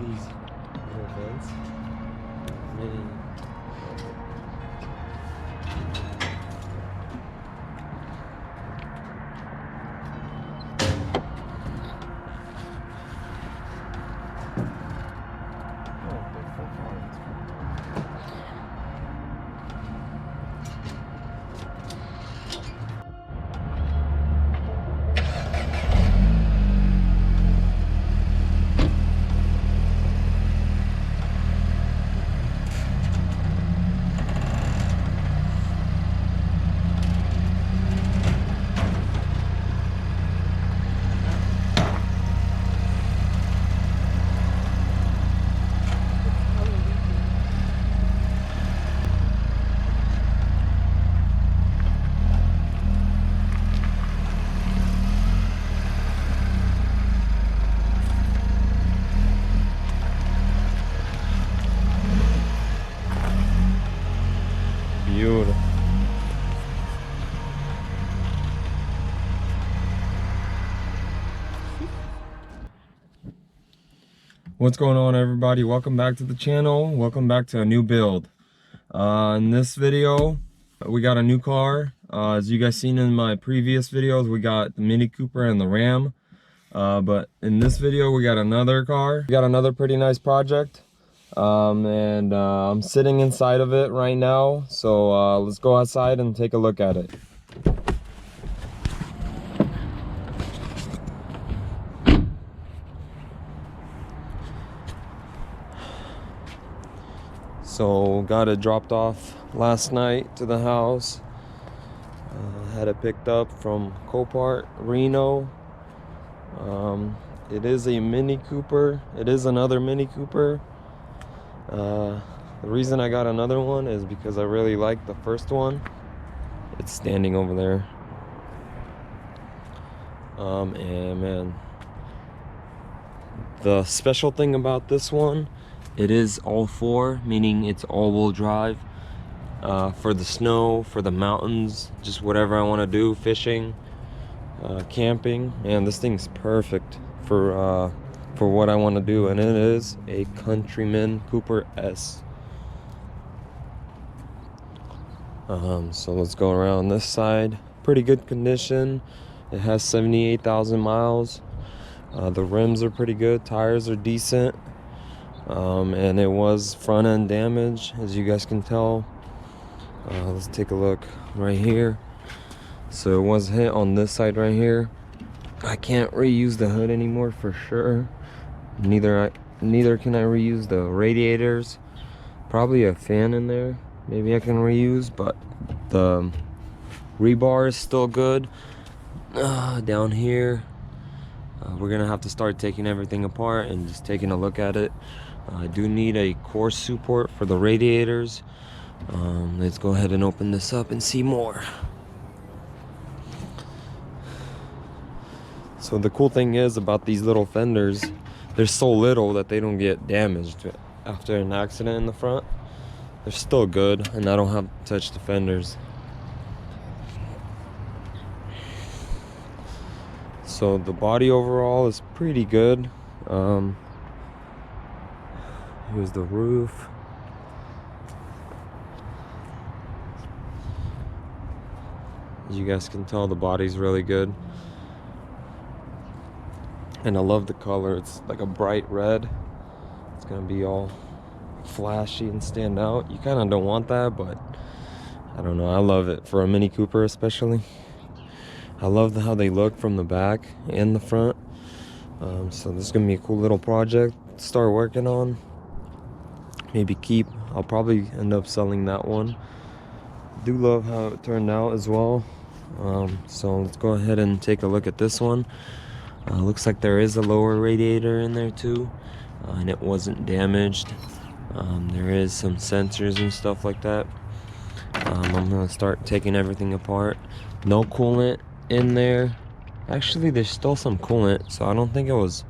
these little vents. Man. Beautiful. What's going on, everybody? Welcome back to the channel. Welcome back to a new build. In this video, we got a new car. As you guys seen in my previous videos, we got the Mini Cooper and the Ram. But in this video, we got another car. We got another pretty nice project. I'm sitting inside of it right now, so let's go outside and take a look at it. So got it dropped off last night to the house. Had it picked up from COPART, Reno. It is a Mini Cooper. It is another Mini Cooper. The reason I got another one is because I really like the first one. It's standing over there. And man, the special thing about this one, it is ALL4, meaning it's all-wheel drive. For the snow, for the mountains, just whatever I want to do, fishing, camping. Man, this thing's perfect for what I want to do, and it is a Countryman Cooper S. So let's go around this side. Pretty good condition. It has 78,000 miles. The rims are pretty good, tires are decent, and it was front end damage, as you guys can tell. Let's take a look right here. So it was hit on this side right here. I can't reuse the hood anymore for sure. Neither can I reuse the radiators. Probably a fan in there, maybe I can reuse, but the rebar is still good. Down here, we're gonna have to start taking everything apart and just taking a look at it. I do need a core support for the radiators. Let's go ahead and open this up and see more. So the cool thing is about these little fenders, they're so little that they don't get damaged after an accident in the front. They're still good, and I don't have to touch the fenders. So the body overall is pretty good. Here's the roof. As you guys can tell, the body's really good. And I love the color. It's like a bright red. It's gonna be all flashy and stand out. You kind of don't want that, but I don't know, I love it for a Mini Cooper especially. I love how they look from the back and the front. So this is gonna be a cool little project to start working on. Maybe keep. I'll probably end up selling that one. Do love how it turned out as well. So let's go ahead and take a look at this one. Looks like there is a lower radiator in there too, and it wasn't damaged. There is some sensors and stuff like that. I'm gonna start taking everything apart. No coolant in there. Actually, there's still some coolant, so I don't think it was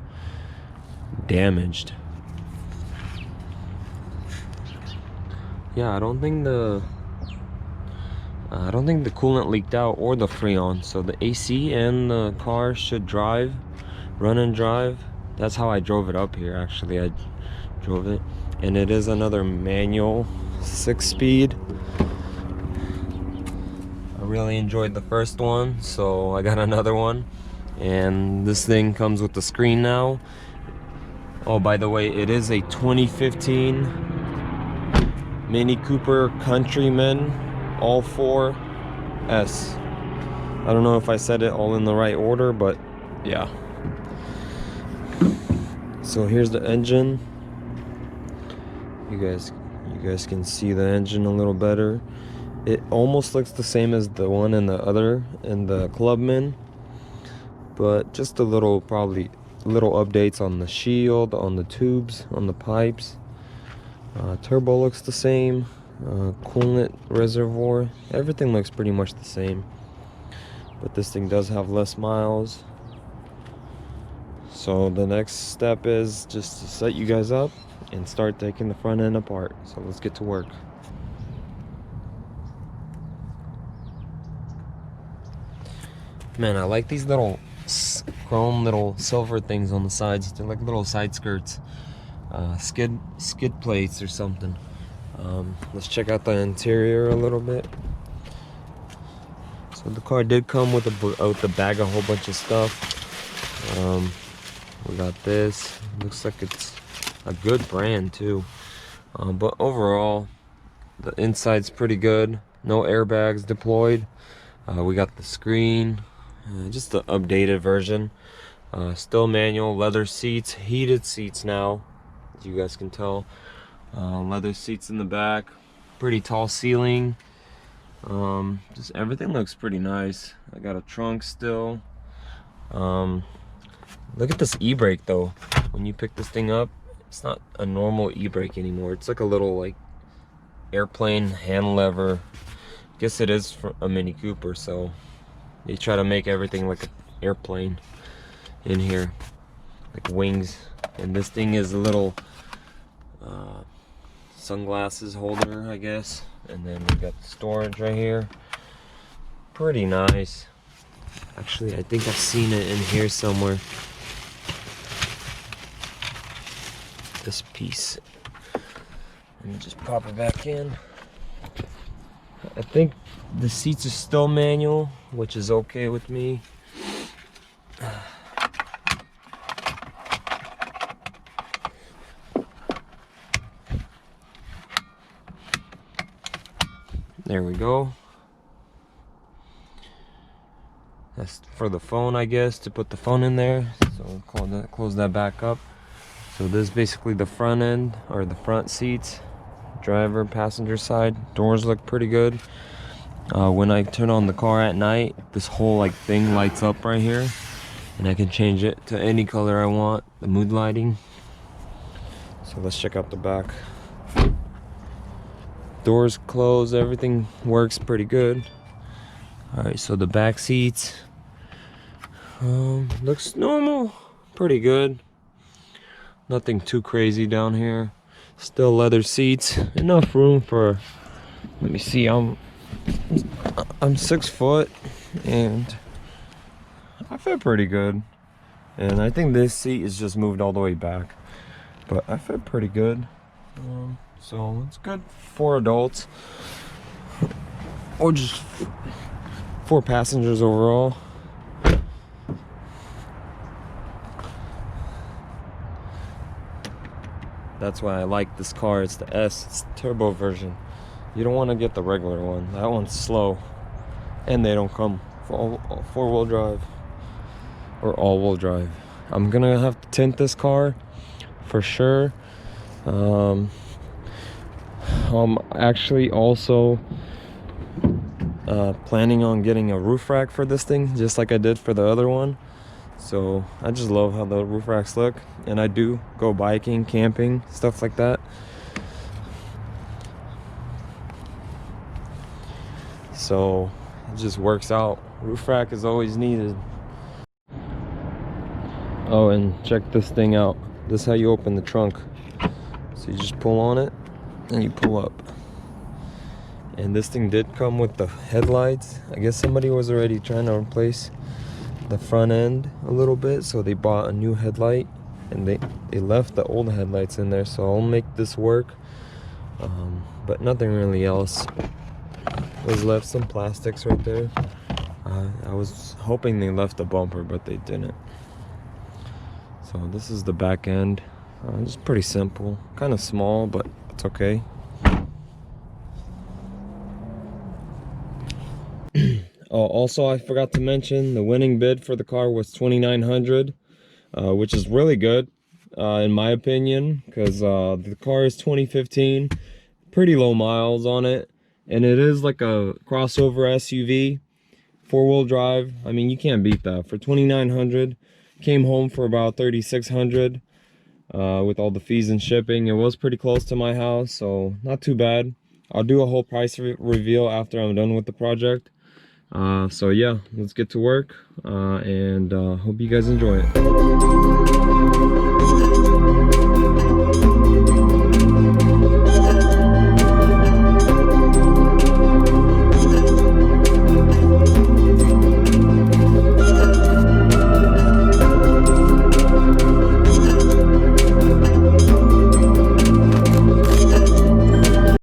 damaged. Yeah, I don't think the coolant leaked out or the Freon, so the AC and the car should run and drive. That's how I drove it up here. Actually, drove it, and it is another manual 6-speed. I really enjoyed the first one, so I got another one, and this thing comes with the screen now. Oh, by the way, it is a 2015 Mini Cooper Countryman ALL4 S. I don't know if I said it all in the right order, but yeah. So here's the engine. You guys can see the engine a little better. It almost looks the same as the one in the Clubman, but just a little, probably little updates on the shield, on the tubes, on the pipes. Turbo looks the same. Coolant reservoir, everything looks pretty much the same, but this thing does have less miles. So the next step is just to set you guys up and start taking the front end apart. So let's get to work. Man, I like these little chrome little silver things on the sides. They're like little side skirts, skid plates or something. Let's check out the interior a little bit. So the car did come with a bag, a whole bunch of stuff. We got this. Looks like it's a good brand too. But overall, the inside's pretty good. No airbags deployed. We got the screen, just the updated version. Still manual, leather seats, heated seats now, as you guys can tell. Leather seats in the back, pretty tall ceiling. Just everything looks pretty nice. I got a trunk still. Look at this e-brake though. When you pick this thing up, it's not a normal e-brake anymore. It's like a little like airplane hand lever. Guess it is for a Mini Cooper, so they try to make everything like an airplane in here, like wings. And this thing is a little sunglasses holder, I guess. And then we got the storage right here. Pretty nice. Actually, I think I've seen it in here somewhere. This piece. Let me just pop it back in. I think the seats are still manual, which is okay with me. There we go. That's for the phone, I guess, to put the phone in there. So we'll close that back up. So this is basically the front end, or the front seats. Driver, passenger side. Doors look pretty good. When I turn on the car at night, this whole like thing lights up right here, and I can change it to any color I want, the mood lighting. So let's check out the back. Doors closed, everything works pretty good. Alright, so the back seats looks normal, pretty good. Nothing too crazy down here. Still leather seats, enough room for, let me see, I'm 6 foot and I fit pretty good. And I think this seat is just moved all the way back, but I fit pretty good. So it's good for adults, or just 4 passengers overall. That's why I like this car. It's the S, it's the turbo version. You don't want to get the regular one. That one's slow, and they don't come for 4-wheel drive or all-wheel drive. I'm gonna have to tint this car for sure. I'm actually also planning on getting a roof rack for this thing, just like I did for the other one. So I just love how the roof racks look, and I do go biking, camping, stuff like that. So it just works out. Roof rack is always needed. Oh, and check this thing out. This is how you open the trunk. So you just pull on it and you pull up. And this thing did come with the headlights. I guess somebody was already trying to replace the front end a little bit, so they bought a new headlight and they left the old headlights in there, so I'll make this work. But nothing really else was left. Some plastics right there. I was hoping they left the bumper, but they didn't. So this is the back end. Just pretty simple, kind of small, but it's okay. Oh, also I forgot to mention the winning bid for the car was $2,900, which is really good in my opinion, because the car is 2015, pretty low miles on it, and it is like a crossover SUV, 4-wheel drive. I mean, you can't beat that. For $2,900, came home for about $3,600 with all the fees and shipping. It was pretty close to my house, so not too bad. I'll do a whole price reveal after I'm done with the project. So yeah, let's get to work, and hope you guys enjoy it.